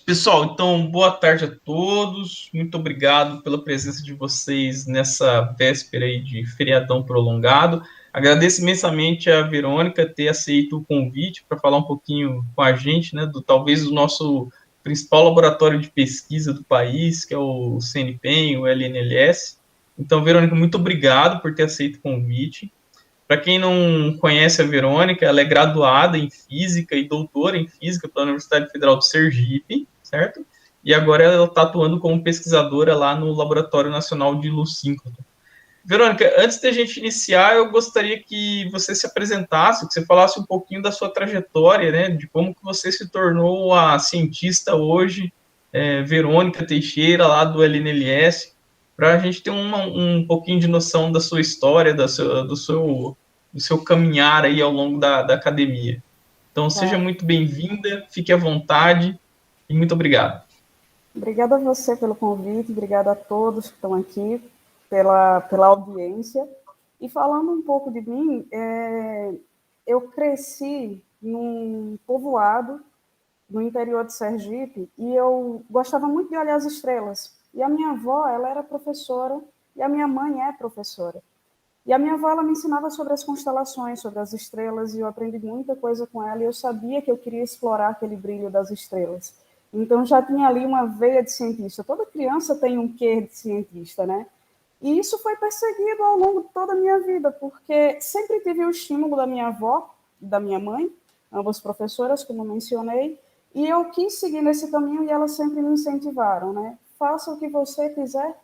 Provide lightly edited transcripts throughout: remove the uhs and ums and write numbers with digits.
Pessoal, então, boa tarde a todos. Muito obrigado pela presença de vocês nessa véspera aí de feriadão prolongado. Agradeço imensamente a Verônica ter aceito o convite para falar um pouquinho com a gente, né, do talvez o nosso principal laboratório de pesquisa do país, que é o CNPEM, o LNLS. Então, Verônica, muito obrigado por ter aceito o convite. Para quem não conhece a Verônica, ela é graduada em Física e doutora em Física pela Universidade Federal do Sergipe, certo? E agora ela está atuando como pesquisadora lá no Laboratório Nacional de Luz Síncrotron. Verônica, antes de a gente iniciar, eu gostaria que você se apresentasse, que você falasse um pouquinho da sua trajetória, né, de como que você se tornou a cientista hoje, Verônica Teixeira, lá do LNLS, para a gente ter um pouquinho de noção da sua história, do seu caminhar aí ao longo da academia. Então, seja Tá. muito bem-vinda, fique à vontade e muito obrigado. Obrigada a você pelo convite, obrigada a todos que estão aqui pela audiência. E falando um pouco de mim, eu cresci num povoado no interior de Sergipe e eu gostava muito de olhar as estrelas. E a minha avó, ela era professora e a minha mãe é professora. E a minha avó, ela me ensinava sobre as constelações, sobre as estrelas, e eu aprendi muita coisa com ela, e eu sabia que eu queria explorar aquele brilho das estrelas. Então, já tinha ali uma veia de cientista. Toda criança tem um quê de cientista, né? E isso foi perseguido ao longo de toda a minha vida, porque sempre tive o estímulo da minha avó, da minha mãe, ambas professoras, como mencionei, e eu quis seguir nesse caminho e elas sempre me incentivaram, né? Faça o que você quiser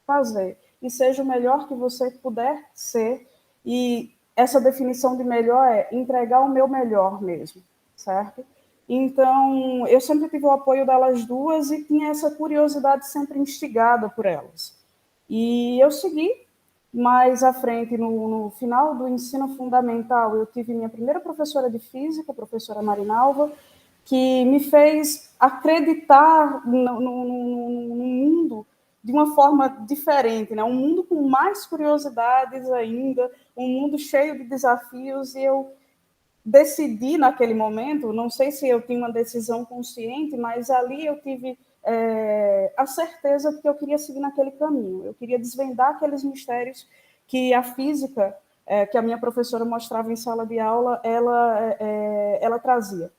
fazer e seja o melhor que você puder ser. E essa definição de melhor é entregar o meu melhor mesmo, certo? Então, eu sempre tive o apoio delas duas e tinha essa curiosidade sempre instigada por elas. E eu segui mais à frente, no final do ensino fundamental, eu tive minha primeira professora de física, a professora Marinalva, que me fez acreditar no mundo de uma forma diferente, né? Um mundo com mais curiosidades ainda, um mundo cheio de desafios, e eu decidi naquele momento, não sei se eu tinha uma decisão consciente, mas ali eu tive a certeza de que eu queria seguir naquele caminho, eu queria desvendar aqueles mistérios que a física, que a minha professora mostrava em sala de aula, ela trazia.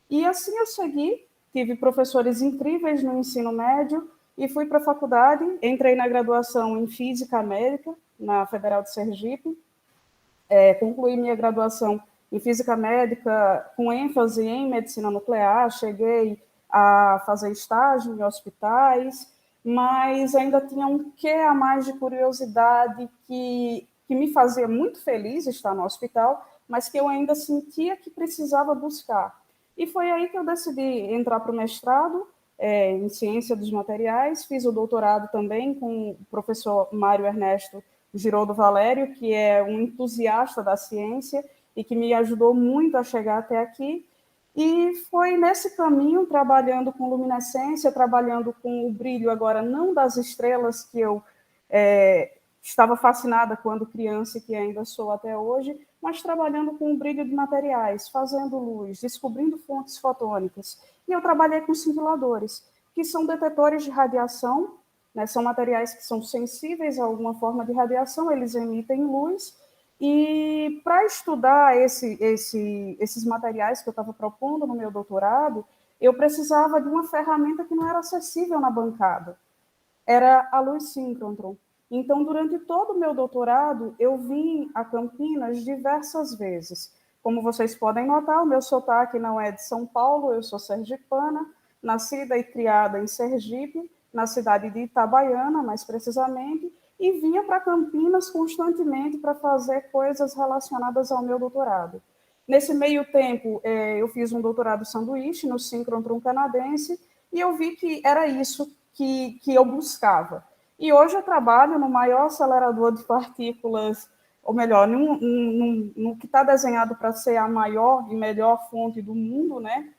E assim eu segui, tive professores incríveis no ensino médio e fui para a faculdade, entrei na graduação em Física América, na Federal de Sergipe, concluí minha graduação em Física Médica com ênfase em Medicina Nuclear, cheguei a fazer estágio em hospitais, mas ainda tinha um quê a mais de curiosidade que me fazia muito feliz estar no hospital, mas que eu ainda sentia que precisava buscar. E foi aí que eu decidi entrar para o mestrado em Ciência dos Materiais, fiz o doutorado também com o professor Mário Ernesto Giroldo Valério, que é um entusiasta da ciência e que me ajudou muito a chegar até aqui. E foi nesse caminho, trabalhando com luminescência, trabalhando com o brilho agora não das estrelas que eu estava fascinada quando criança e que ainda sou até hoje, mas trabalhando com o brilho de materiais, fazendo luz, descobrindo fontes fotônicas. E eu trabalhei com cintiladores, que são detetores de radiação, né? São materiais que são sensíveis a alguma forma de radiação, eles emitem luz. E para estudar esses materiais que eu estava propondo no meu doutorado, eu precisava de uma ferramenta que não era acessível na bancada. Era a luz síncrotron. Então, durante todo o meu doutorado, eu vim a Campinas diversas vezes. Como vocês podem notar, o meu sotaque não é de São Paulo, eu sou sergipana, nascida e criada em Sergipe, na cidade de Itabaiana, mais precisamente, e vinha para Campinas constantemente para fazer coisas relacionadas ao meu doutorado. Nesse meio tempo, eu fiz um doutorado sanduíche no síncrotron canadense e eu vi que era isso que eu buscava. E hoje eu trabalho no maior acelerador de partículas, ou melhor, no que está desenhado para ser a maior e melhor fonte do mundo, né,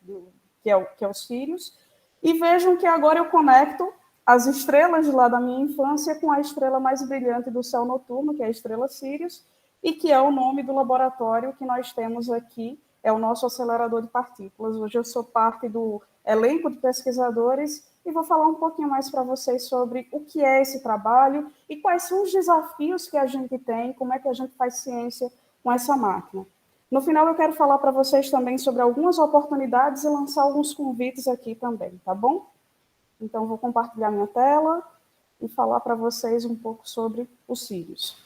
que é o Sirius, e vejam que agora eu conecto as estrelas de lá da minha infância com a estrela mais brilhante do céu noturno, que é a estrela Sirius, e que é o nome do laboratório que nós temos aqui é o nosso acelerador de partículas. Hoje eu sou parte do elenco de pesquisadores e vou falar um pouquinho mais para vocês sobre o que é esse trabalho e quais são os desafios que a gente tem, como é que a gente faz ciência com essa máquina. No final, eu quero falar para vocês também sobre algumas oportunidades e lançar alguns convites aqui também, tá bom? Então, vou compartilhar minha tela e falar para vocês um pouco sobre o Sirius.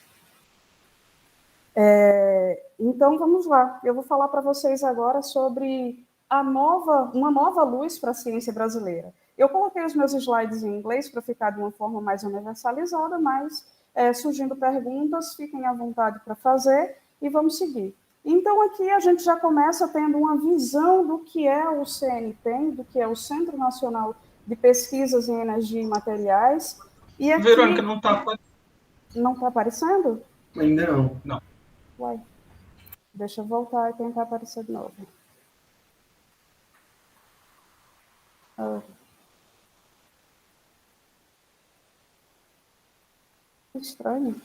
Então, vamos lá. Eu vou falar para vocês agora sobre uma nova luz para a ciência brasileira. Eu coloquei os meus slides em inglês para ficar de uma forma mais universalizada, mas surgindo perguntas, fiquem à vontade para fazer e vamos seguir. Então, aqui a gente já começa tendo uma visão do que é o CNPEM, do que é o Centro Nacional de Pesquisas em Energia e Materiais. E aqui... Verônica, não está Não está aparecendo? Ainda não. Não. Uai, deixa eu voltar e tentar aparecer de novo. Estranho.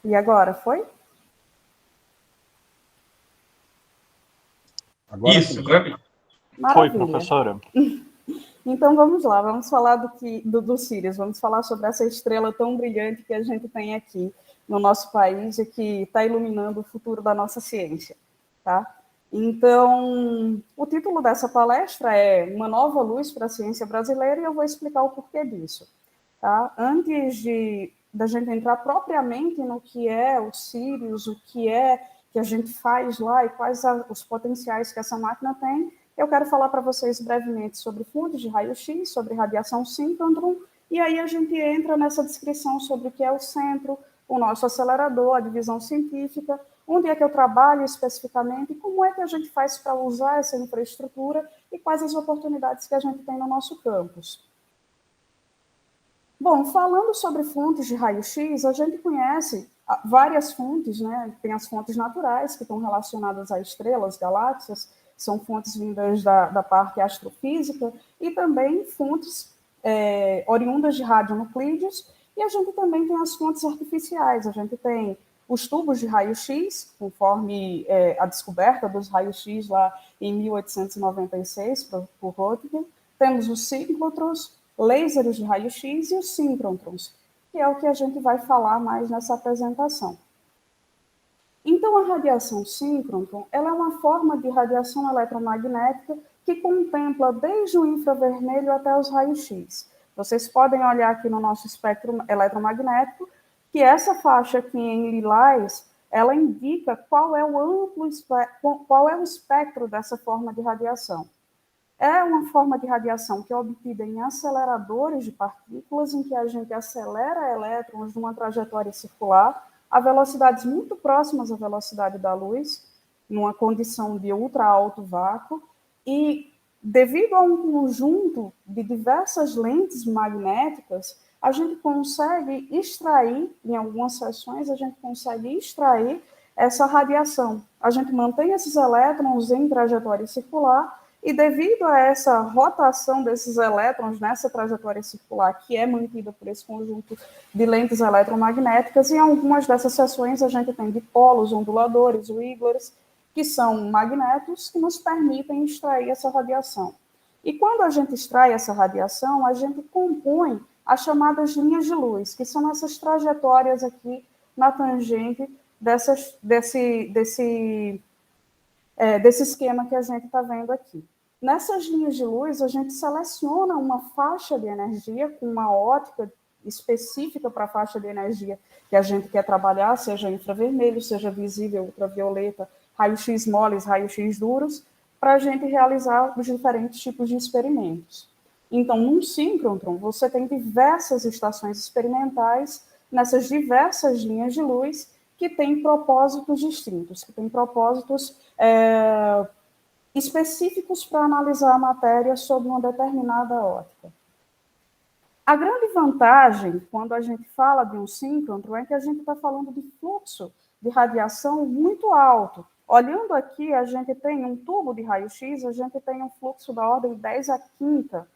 E agora, foi? Agora isso, agora... Maravilha. Foi, professora. Então, vamos lá, vamos falar do Sirius, vamos falar sobre essa estrela tão brilhante que a gente tem aqui no nosso país e que está iluminando o futuro da nossa ciência, tá? Então, o título dessa palestra é Uma Nova Luz para a Ciência Brasileira e eu vou explicar o porquê disso, tá? Antes da gente entrar propriamente no que é o Sirius, o que é que a gente faz lá e quais os potenciais que essa máquina tem, eu quero falar para vocês brevemente sobre fontes de raio-x, sobre radiação síncrotron, e aí a gente entra nessa descrição sobre o que é o centro, o nosso acelerador, a divisão científica, onde é que eu trabalho especificamente, e como é que a gente faz para usar essa infraestrutura e quais as oportunidades que a gente tem no nosso campus. Bom, falando sobre fontes de raio-x, a gente conhece várias fontes, né? Tem as fontes naturais, que estão relacionadas a estrelas, galáxias, são fontes vindas da parte astrofísica, e também fontes oriundas de radionuclídeos, e a gente também tem as fontes artificiais, a gente tem os tubos de raio-x, conforme a descoberta dos raio-x lá em 1896 por Röntgen, temos os síncrotrons, lasers de raio-x e os síncrotrons, que é o que a gente vai falar mais nessa apresentação. Então, a radiação síncrotron ela é uma forma de radiação eletromagnética que contempla desde o infravermelho até os raios-x. Vocês podem olhar aqui no nosso espectro eletromagnético que essa faixa aqui em lilás, ela indica qual é o espectro dessa forma de radiação. É uma forma de radiação que é obtida em aceleradores de partículas, em que a gente acelera elétrons numa trajetória circular a velocidades muito próximas à velocidade da luz, numa condição de ultra alto vácuo, e devido a um conjunto de diversas lentes magnéticas, a gente consegue extrair, em algumas seções, a gente consegue extrair essa radiação. A gente mantém esses elétrons em trajetória circular, e devido a essa rotação desses elétrons nessa trajetória circular, que é mantida por esse conjunto de lentes eletromagnéticas, em algumas dessas seções a gente tem dipolos, onduladores, wigglers, que são magnetos que nos permitem extrair essa radiação. E quando a gente extrai essa radiação, a gente compõe as chamadas linhas de luz, que são essas trajetórias aqui na tangente desse esquema que a gente está vendo aqui. Nessas linhas de luz, a gente seleciona uma faixa de energia com uma ótica específica para a faixa de energia que a gente quer trabalhar, seja infravermelho, seja visível, ultravioleta, raio-x moles, raio-x duros, para a gente realizar os diferentes tipos de experimentos. Então, num síncrotron, você tem diversas estações experimentais nessas diversas linhas de luz que têm propósitos distintos, que têm propósitos específicos para analisar a matéria sob uma determinada ótica. A grande vantagem, quando a gente fala de um síncrotron, é que a gente está falando de fluxo de radiação muito alto. Olhando aqui, a gente tem um tubo de raio-x, a gente tem um fluxo da ordem 10 a quinta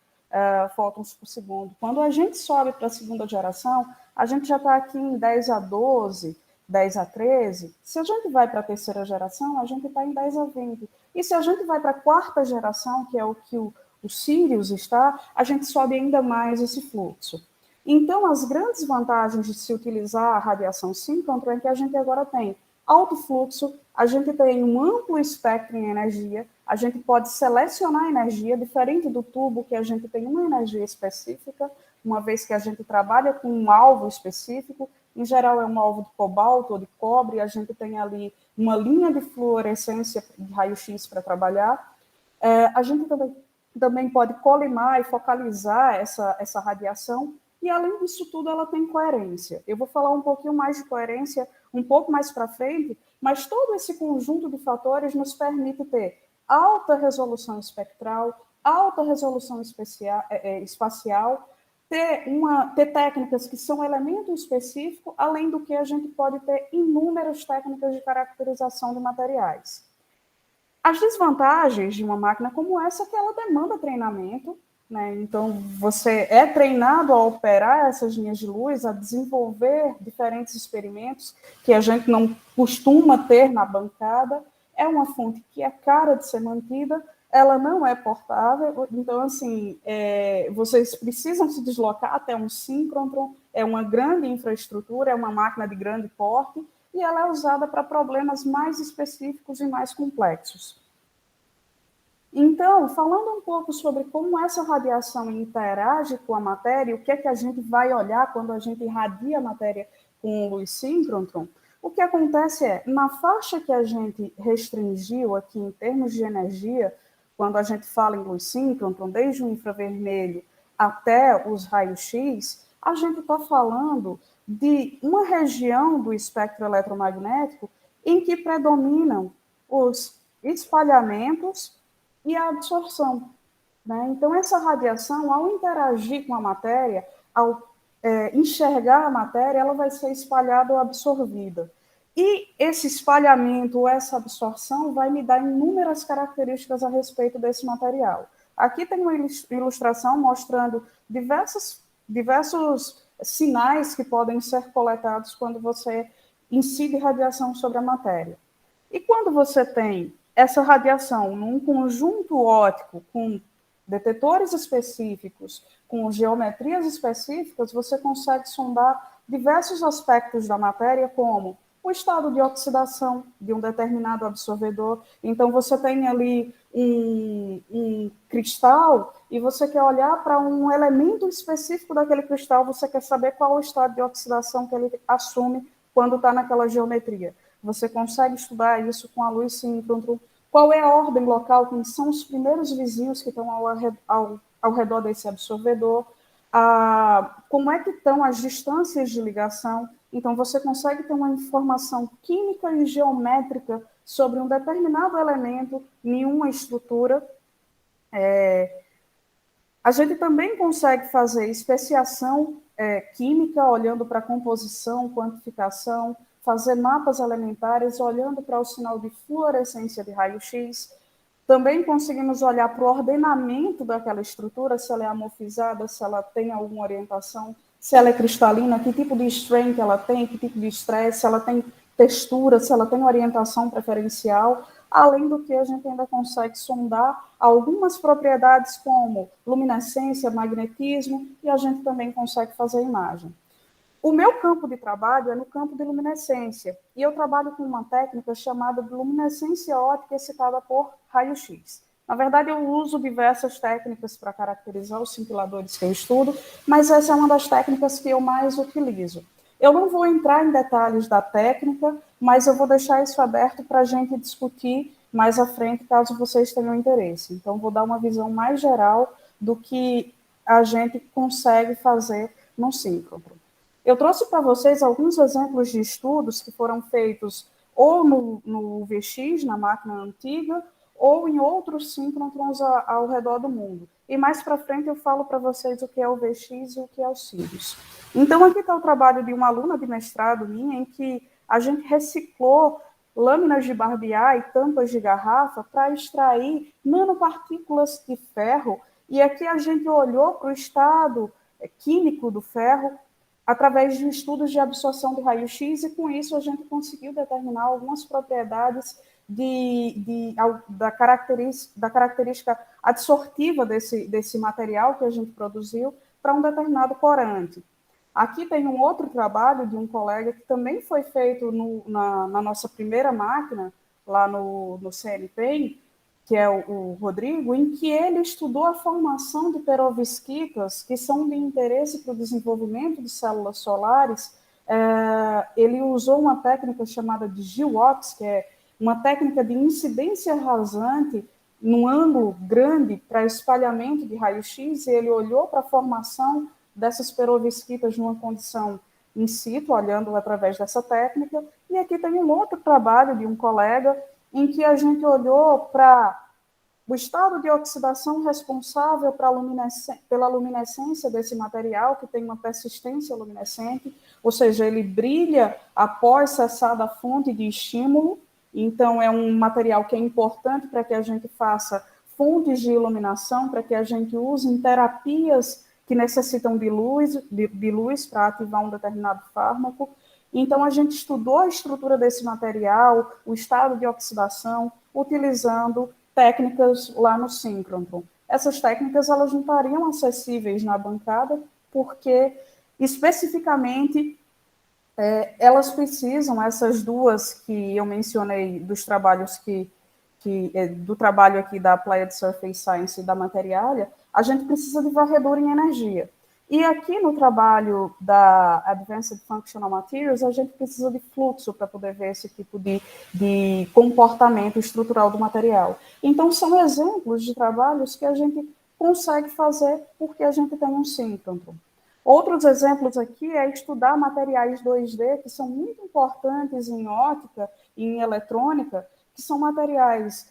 fótons por segundo. Quando a gente sobe para a segunda geração, a gente já está aqui em 10 a 12, 10 a 13. Se a gente vai para a terceira geração, a gente está em 10 a 20. E se a gente vai para a quarta geração, que é o que o Sirius está, a gente sobe ainda mais esse fluxo. Então, as grandes vantagens de se utilizar a radiação síncrotron é que a gente agora tem alto fluxo, a gente tem um amplo espectro em energia, a gente pode selecionar energia, diferente do tubo, que a gente tem uma energia específica, uma vez que a gente trabalha com um alvo específico, em geral é um alvo de cobalto ou de cobre, a gente tem ali uma linha de fluorescência de raio-x para trabalhar. A gente também pode colimar e focalizar essa radiação, e além disso tudo, ela tem coerência. Eu vou falar um pouquinho mais de coerência um pouco mais para frente, mas todo esse conjunto de fatores nos permite ter alta resolução espectral, alta resolução espacial, ter técnicas que são elemento específico, além do que a gente pode ter inúmeras técnicas de caracterização de materiais. As desvantagens de uma máquina como essa é que ela demanda treinamento, né? Então, você é treinado a operar essas linhas de luz, a desenvolver diferentes experimentos que a gente não costuma ter na bancada. É uma fonte que é cara de ser mantida, ela não é portável, então, assim, vocês precisam se deslocar até um síncrotron, é uma grande infraestrutura, é uma máquina de grande porte, e ela é usada para problemas mais específicos e mais complexos. Então, falando um pouco sobre como essa radiação interage com a matéria, o que é que a gente vai olhar quando a gente irradia a matéria com luz síncrotron, o que acontece é, na faixa que a gente restringiu aqui em termos de energia, quando a gente fala em luz síncrotron, desde o infravermelho até os raios-x, a gente está falando de uma região do espectro eletromagnético em que predominam os espalhamentos e a absorção, né? Então, essa radiação, ao interagir com a matéria, ao enxergar a matéria, ela vai ser espalhada ou absorvida. E esse espalhamento ou essa absorção vai me dar inúmeras características a respeito desse material. Aqui tem uma ilustração mostrando diversos sinais que podem ser coletados quando você incide radiação sobre a matéria. E quando você tem essa radiação num conjunto óptico com detetores específicos, com geometrias específicas, você consegue sondar diversos aspectos da matéria, como o estado de oxidação de um determinado absorvedor. Então, você tem ali um cristal e você quer olhar para um elemento específico daquele cristal, você quer saber qual é o estado de oxidação que ele assume quando está naquela geometria. Você consegue estudar isso com a luz síncrotron. Qual é a ordem local? Quem são os primeiros vizinhos que estão ao redor desse absorvedor? Como é que estão as distâncias de ligação? Então, você consegue ter uma informação química e geométrica sobre um determinado elemento em uma estrutura. A gente também consegue fazer especiação química, olhando para a composição, quantificação, fazer mapas elementares, olhando para o sinal de fluorescência de raio-x. Também conseguimos olhar para o ordenamento daquela estrutura, se ela é amorfizada, se ela tem alguma orientação, se ela é cristalina, que tipo de strain que ela tem, que tipo de stress, se ela tem textura, se ela tem orientação preferencial, além do que a gente ainda consegue sondar algumas propriedades como luminescência, magnetismo, e a gente também consegue fazer imagem. O meu campo de trabalho é no campo de luminescência, e eu trabalho com uma técnica chamada de luminescência óptica excitada por raio-x. Na verdade, eu uso diversas técnicas para caracterizar os cintiladores que eu estudo, mas essa é uma das técnicas que eu mais utilizo. Eu não vou entrar em detalhes da técnica, mas eu vou deixar isso aberto para a gente discutir mais à frente, caso vocês tenham interesse. Então, vou dar uma visão mais geral do que a gente consegue fazer no síncrotron. Eu trouxe para vocês alguns exemplos de estudos que foram feitos ou no VX, na máquina antiga, ou em outros síncrotrons ao redor do mundo. E mais para frente eu falo para vocês o que é o VX e o que é o Sirius. Então, aqui está o trabalho de uma aluna de mestrado minha, em que a gente reciclou lâminas de barbear e tampas de garrafa para extrair nanopartículas de ferro. E aqui a gente olhou para o estado químico do ferro através de estudos de absorção de raio-x, e com isso a gente conseguiu determinar algumas propriedades da característica adsortiva desse material que a gente produziu para um determinado corante. Aqui tem um outro trabalho de um colega que também foi feito na nossa primeira máquina, lá no CNPEM, que é o Rodrigo, em que ele estudou a formação de perovskitas, que são de interesse para o desenvolvimento de células solares. Ele usou uma técnica chamada de GWOX, que é uma técnica de incidência rasante num ângulo grande para espalhamento de raio-x, e ele olhou para a formação dessas perovskitas numa condição in situ, olhando através dessa técnica. E aqui tem um outro trabalho de um colega em que a gente olhou para o estado de oxidação responsável pela luminescência desse material, que tem uma persistência luminescente, ou seja, ele brilha após cessada a fonte de estímulo. Então, é um material que é importante para que a gente faça fontes de iluminação, para que a gente use em terapias que necessitam de luz para ativar um determinado fármaco. Então, a gente estudou a estrutura desse material, o estado de oxidação, utilizando técnicas lá no síncrotron. Essas técnicas elas não estariam acessíveis na bancada, porque, especificamente, elas precisam, essas duas que eu mencionei, dos trabalhos do trabalho aqui da Applied Surface Science e da Materialia, a gente precisa de varredura em energia. E aqui no trabalho da Advanced Functional Materials, a gente precisa de fluxo para poder ver esse tipo de comportamento estrutural do material. Então, são exemplos de trabalhos que a gente consegue fazer porque a gente tem um síncrotron. Outros exemplos aqui é estudar materiais 2D, que são muito importantes em óptica e em eletrônica, que são materiais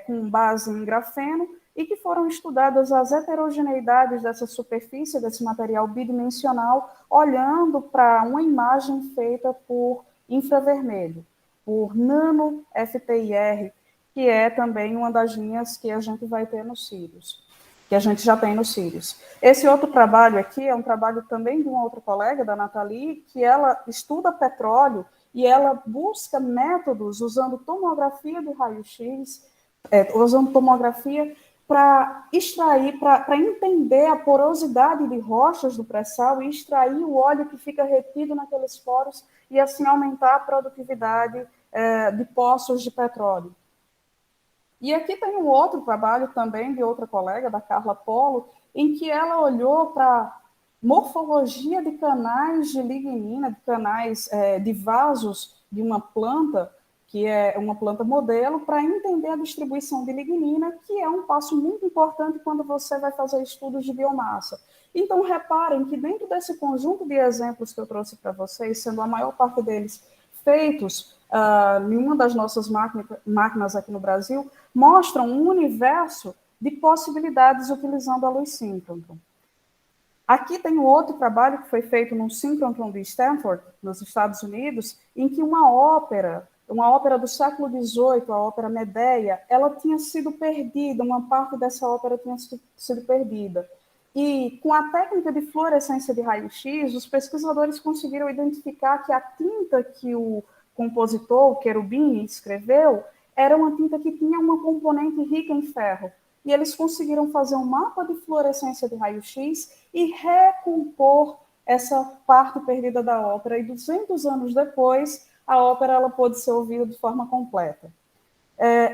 com base em grafeno, e que foram estudadas as heterogeneidades dessa superfície, desse material bidimensional, olhando para uma imagem feita por infravermelho, por nano FTIR, que é também uma das linhas que a gente vai ter no Sirius, que a gente já tem no Sirius. Esse outro trabalho aqui é um trabalho também de uma outra colega, da Nathalie, que ela estuda petróleo e ela busca métodos usando tomografia de raio-x, usando tomografia para extrair, para entender a porosidade de rochas do pré-sal e extrair o óleo que fica retido naqueles poros e assim aumentar a produtividade de poços de petróleo. E aqui tem um outro trabalho também de outra colega, da Carla Polo, em que ela olhou para morfologia de canais de lignina, de canais de vasos de uma planta, que é uma planta modelo, para entender a distribuição de lignina, que é um passo muito importante quando você vai fazer estudos de biomassa. Então, reparem que dentro desse conjunto de exemplos que eu trouxe para vocês, sendo a maior parte deles feitos em uma das nossas máquinas aqui no Brasil, mostram um universo de possibilidades utilizando a luz síncrotron. Aqui tem um outro trabalho que foi feito no síncrotron de Stanford, nos Estados Unidos, em que uma ópera do século XVIII, a ópera Medea, ela tinha sido perdida, uma parte dessa ópera tinha sido perdida. E com a técnica de fluorescência de raio-x, os pesquisadores conseguiram identificar que a tinta que o compositor, o Cherubini, escreveu, era uma tinta que tinha uma componente rica em ferro. E eles conseguiram fazer um mapa de fluorescência de raio-x e recompor essa parte perdida da ópera. E 200 anos depois, a ópera ela pôde ser ouvida de forma completa.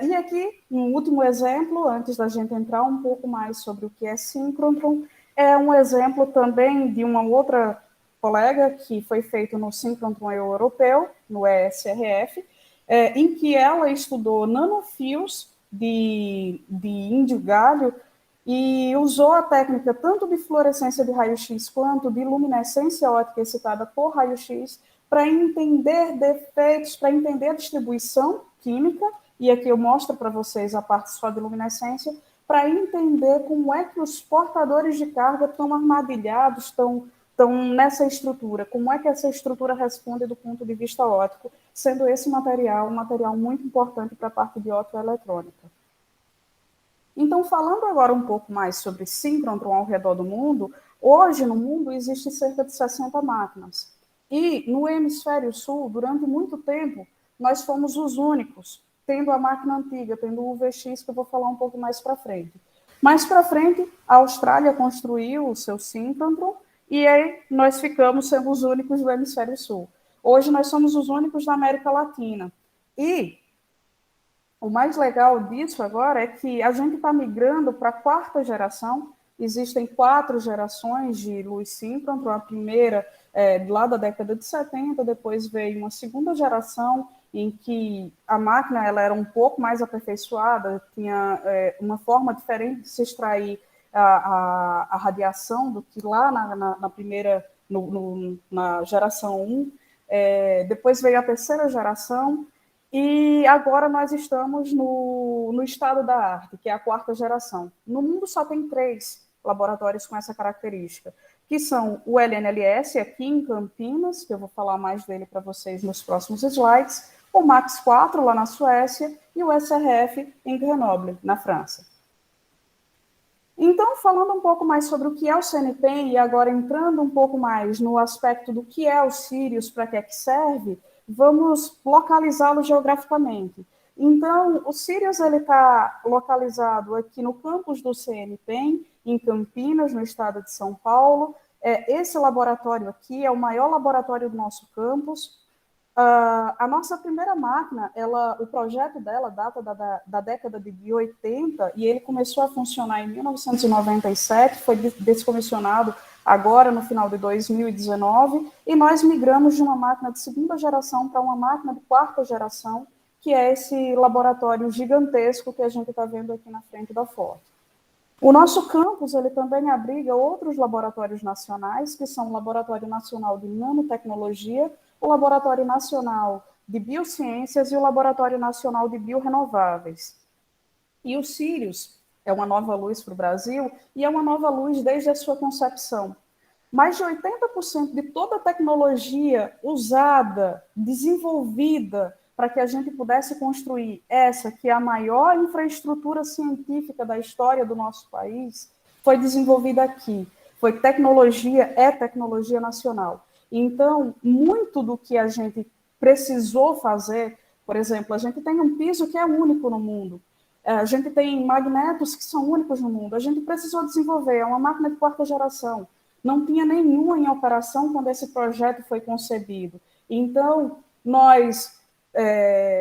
E aqui, um último exemplo, antes da gente entrar um pouco mais sobre o que é síncrotron, é um exemplo também de uma outra colega que foi feito no síncrotron europeu, no ESRF, em que ela estudou nanofios de índio galho e usou a técnica tanto de fluorescência de raio-x quanto de luminescência óptica excitada por raio-x para entender defeitos, para entender a distribuição química, e aqui eu mostro para vocês a parte só de luminescência, para entender como é que os portadores de carga estão armadilhados, estão estão nessa estrutura. Como é que essa estrutura responde do ponto de vista óptico, sendo esse material um material muito importante para a parte de optoeletrônica. Então, falando agora um pouco mais sobre síncrotron ao redor do mundo, hoje no mundo existe cerca de 60 máquinas. E no hemisfério sul, durante muito tempo, nós fomos os únicos, tendo a máquina antiga, tendo o UVX, que eu vou falar um pouco mais para frente. Mais para frente, a Austrália construiu o seu síncrotron, e aí nós ficamos sendo os únicos do hemisfério sul. Hoje nós somos os únicos da América Latina. E o mais legal disso agora é que a gente está migrando para a quarta geração. Existem 4 gerações de luz síncrotron. A primeira lá da década de 70, depois veio uma segunda geração em que a máquina ela era um pouco mais aperfeiçoada, tinha uma forma diferente de se extrair a radiação do que lá na primeira, na geração 1. Depois veio a terceira geração, e agora nós estamos no estado da arte, que é a quarta geração. No mundo só tem 3 laboratórios com essa característica, que são o LNLS, aqui em Campinas, que eu vou falar mais dele para vocês nos próximos slides, o Max 4, lá na Suécia, e o SRF em Grenoble, na França. Então, falando um pouco mais sobre o que é o CNPEM, e agora entrando um pouco mais no aspecto do que é o Sirius, para que é que serve, vamos localizá-lo geograficamente. Então, o Sirius está localizado aqui no campus do CNPEM, em Campinas, no estado de São Paulo. Esse laboratório aqui é o maior laboratório do nosso campus. A nossa primeira máquina, o projeto dela data da década de 80, e ele começou a funcionar em 1997, foi descomissionado agora no final de 2019, e nós migramos de uma máquina de segunda geração para uma máquina de quarta geração, que é esse laboratório gigantesco que a gente está vendo aqui na frente da foto. O nosso campus ele também abriga outros laboratórios nacionais, que são o Laboratório Nacional de Nanotecnologia, o Laboratório Nacional de Biociências e o Laboratório Nacional de Biorenováveis. E o Sirius é uma nova luz para o Brasil, e é uma nova luz desde a sua concepção. Mais de 80% de toda a tecnologia usada, desenvolvida, para que a gente pudesse construir essa, que é a maior infraestrutura científica da história do nosso país, foi desenvolvida aqui. É tecnologia nacional. Então, muito do que a gente precisou fazer, por exemplo, a gente tem um piso que é único no mundo, a gente tem magnetos que são únicos no mundo, a gente precisou desenvolver, é uma máquina de quarta geração, não tinha nenhuma em operação quando esse projeto foi concebido. Então, nós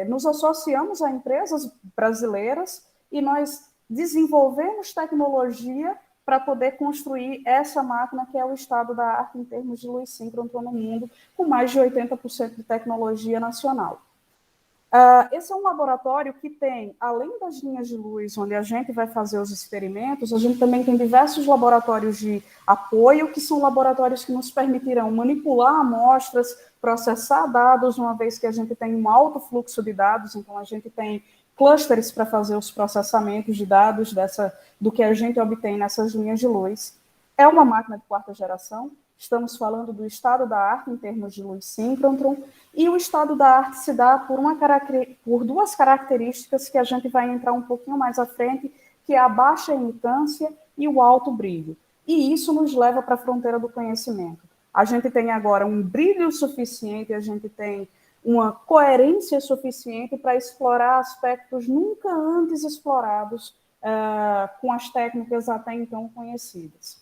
nos associamos a empresas brasileiras e nós desenvolvemos tecnologia para poder construir essa máquina que é o estado da arte em termos de luz síncrotron no mundo, com mais de 80% de tecnologia nacional. Esse é um laboratório que tem, além das linhas de luz, onde a gente vai fazer os experimentos, a gente também tem diversos laboratórios de apoio, que são laboratórios que nos permitirão manipular amostras, processar dados, uma vez que a gente tem um alto fluxo de dados, então a gente tem clusters para fazer os processamentos de dados do que a gente obtém nessas linhas de luz. É uma máquina de quarta geração, estamos falando do estado da arte em termos de luz síncrotron, e o estado da arte se dá por 2 características que a gente vai entrar um pouquinho mais à frente, que é a baixa emitância e o alto brilho. E isso nos leva para a fronteira do conhecimento. A gente tem agora um brilho suficiente, a gente tem uma coerência suficiente para explorar aspectos nunca antes explorados com as técnicas até então conhecidas.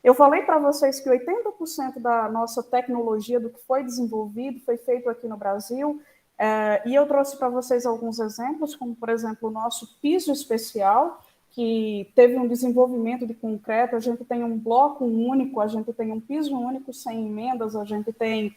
Eu falei para vocês que 80% da nossa tecnologia, do que foi desenvolvido, foi feito aqui no Brasil, e eu trouxe para vocês alguns exemplos, como, por exemplo, o nosso piso especial, que teve um desenvolvimento de concreto, a gente tem um bloco único, a gente tem um piso único sem emendas, a gente tem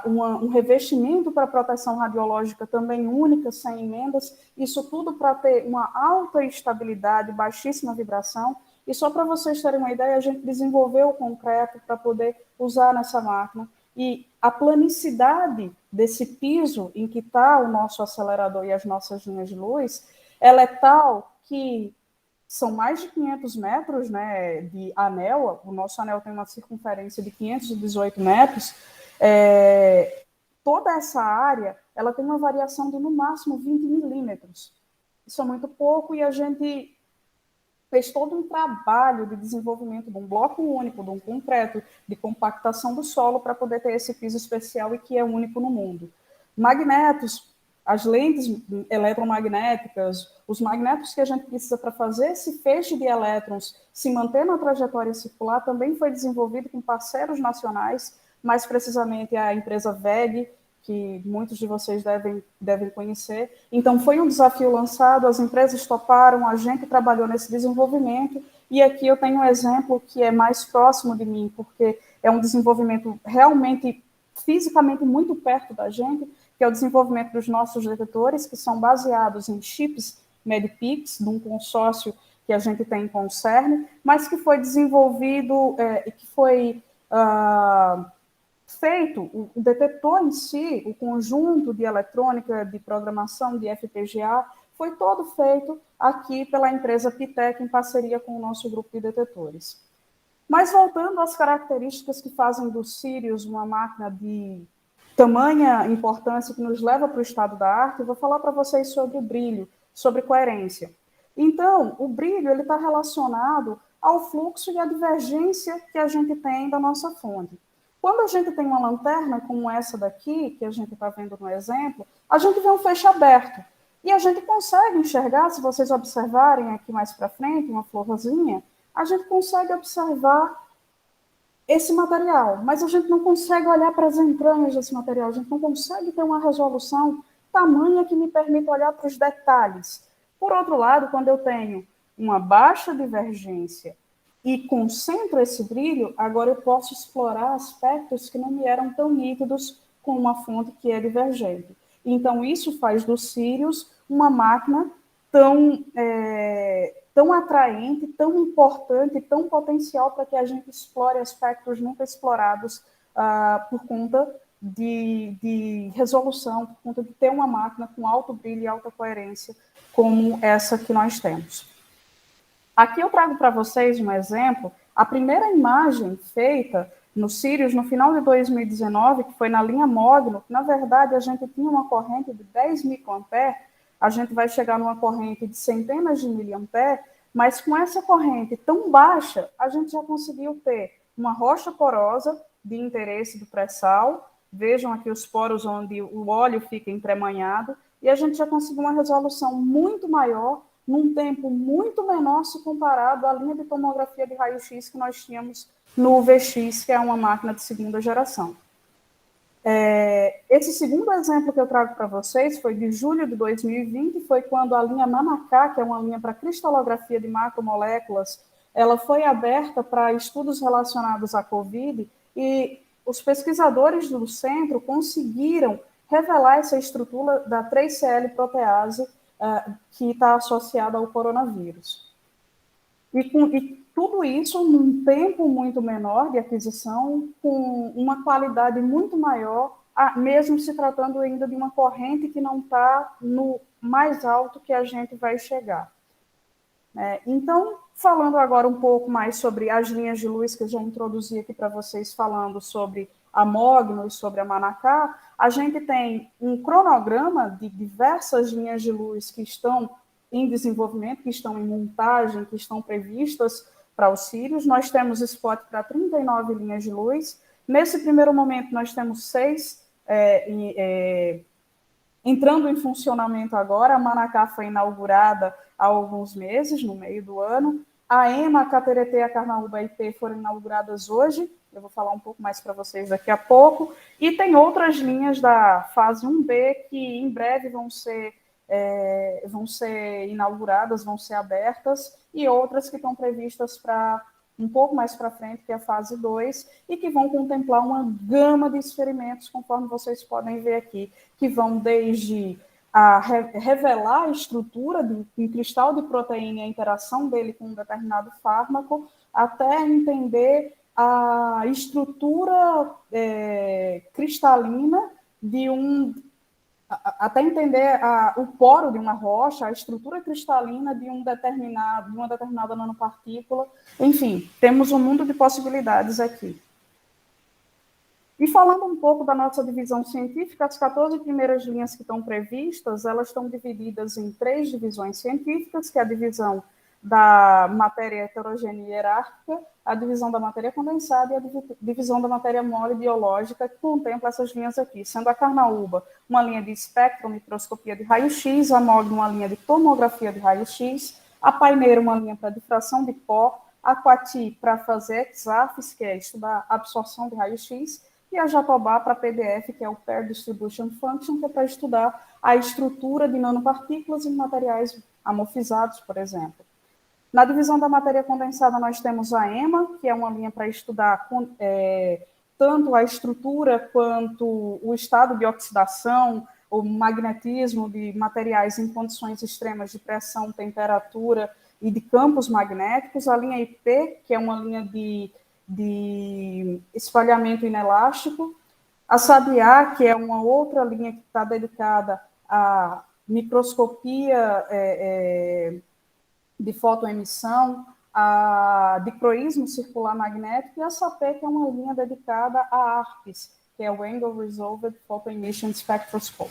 um revestimento para proteção radiológica também única, sem emendas, isso tudo para ter uma alta estabilidade, baixíssima vibração. E só para vocês terem uma ideia, a gente desenvolveu o concreto para poder usar nessa máquina. E a planicidade desse piso em que está o nosso acelerador e as nossas linhas de luz, ela é tal que são mais de 500 metros, né, de anel. O nosso anel tem uma circunferência de 518 metros. Toda essa área ela tem uma variação de, no máximo, 20 milímetros. Isso é muito pouco, e a gente fez todo um trabalho de desenvolvimento de um bloco único, de um concreto, de compactação do solo para poder ter esse piso especial e que é único no mundo. Magnetos, as lentes eletromagnéticas, os magnetos que a gente precisa para fazer esse feixe de elétrons se manter na trajetória circular também foi desenvolvido com parceiros nacionais, mais precisamente a empresa WEG, que muitos de vocês devem conhecer. Então, foi um desafio lançado, as empresas toparam, a gente trabalhou nesse desenvolvimento, e aqui eu tenho um exemplo que é mais próximo de mim, porque é um desenvolvimento realmente, fisicamente, muito perto da gente, que é o desenvolvimento dos nossos detetores, que são baseados em chips MEDPIX, de um consórcio que a gente tem com o CERN, mas que foi desenvolvido, que foi feito, o detetor em si, o conjunto de eletrônica, de programação, de FPGA, foi todo feito aqui pela empresa Pitec, em parceria com o nosso grupo de detetores. Mas voltando às características que fazem do Sirius uma máquina de tamanha importância que nos leva para o estado da arte, eu vou falar para vocês sobre brilho, sobre coerência. Então, o brilho está relacionado ao fluxo e à divergência que a gente tem da nossa fonte. Quando a gente tem uma lanterna como essa daqui, que a gente está vendo no exemplo, a gente vê um feixe aberto. E a gente consegue enxergar, se vocês observarem aqui mais para frente, uma florzinha, a gente consegue observar esse material, mas a gente não consegue olhar para as entranhas desse material, a gente não consegue ter uma resolução tamanha que me permita olhar para os detalhes. Por outro lado, quando eu tenho uma baixa divergência e concentro esse brilho, agora eu posso explorar aspectos que não me eram tão nítidos com uma fonte que é divergente. Então, isso faz do Sirius uma máquina tão atraente, tão importante, tão potencial para que a gente explore aspectos nunca explorados por conta de resolução, por conta de ter uma máquina com alto brilho e alta coerência como essa que nós temos. Aqui eu trago para vocês um exemplo. A primeira imagem feita no Sirius, no final de 2019, que foi na linha Mogno, que na verdade a gente tinha uma corrente de 10 microamperes, a gente vai chegar numa corrente de centenas de miliamperes, mas com essa corrente tão baixa, a gente já conseguiu ter uma rocha porosa de interesse do pré-sal. Vejam aqui os poros onde o óleo fica entremanhado, e a gente já conseguiu uma resolução muito maior, num tempo muito menor se comparado à linha de tomografia de raio-x que nós tínhamos no VX, que é uma máquina de segunda geração. Esse segundo exemplo que eu trago para vocês foi de julho de 2020, foi quando a linha Manacá, que é uma linha para cristalografia de macromoléculas, ela foi aberta para estudos relacionados à COVID, e os pesquisadores do centro conseguiram revelar essa estrutura da 3CL protease que está associada ao coronavírus. E tudo isso num tempo muito menor de aquisição, com uma qualidade muito maior, mesmo se tratando ainda de uma corrente que não está no mais alto que a gente vai chegar. Então, falando agora um pouco mais sobre as linhas de luz que eu já introduzi aqui para vocês, falando sobre a Mogno e sobre a Manacá, a gente tem um cronograma de diversas linhas de luz que estão em desenvolvimento, que estão em montagem, que estão previstas para os Sirius. Nós temos spot para 39 linhas de luz. Nesse primeiro momento, nós temos 6 entrando em funcionamento agora. A Manacá foi inaugurada há alguns meses, no meio do ano. A EMA, a Cateretê, a Carnaúba IP foram inauguradas hoje. Eu vou falar um pouco mais para vocês daqui a pouco. E tem outras linhas da fase 1B que em breve vão ser inauguradas, vão ser abertas, e outras que estão previstas para um pouco mais para frente, que é a fase 2, e que vão contemplar uma gama de experimentos, conforme vocês podem ver aqui, que vão desde revelar a estrutura de um cristal de proteína e a interação dele com um determinado fármaco, até entender a estrutura cristalina de um até entender o poro de uma rocha, a estrutura cristalina de uma determinada nanopartícula. Enfim, temos um mundo de possibilidades aqui. E falando um pouco da nossa divisão científica, as 14 primeiras linhas que estão previstas, elas estão divididas em 3 divisões científicas, que é a divisão da matéria heterogênea e hierárquica, a divisão da matéria condensada e a divisão da matéria mole biológica, que contempla essas linhas aqui, sendo a carnaúba uma linha de espectromicroscopia de raio-x, a MOG uma linha de tomografia de raio-x, a paineira uma linha para difração de pó, a Coati para fazer EXAFS, que é estudar a absorção de raio-x, e a Jatobá para PDF, que é o Pair Distribution Function, que é para estudar a estrutura de nanopartículas em materiais amorfizados, por exemplo. Na divisão da matéria condensada, nós temos a EMA, que é uma linha para estudar tanto a estrutura quanto o estado de oxidação, o magnetismo de materiais em condições extremas de pressão, temperatura e de campos magnéticos. A linha IP, que é uma linha de espalhamento inelástico, a SABIA, que é uma outra linha que está dedicada à microscopia de fotoemissão, a dicroísmo circular magnético, e a SAPE, que é uma linha dedicada à ARPS, que é o Angle Resolved Photoemission Spectroscope.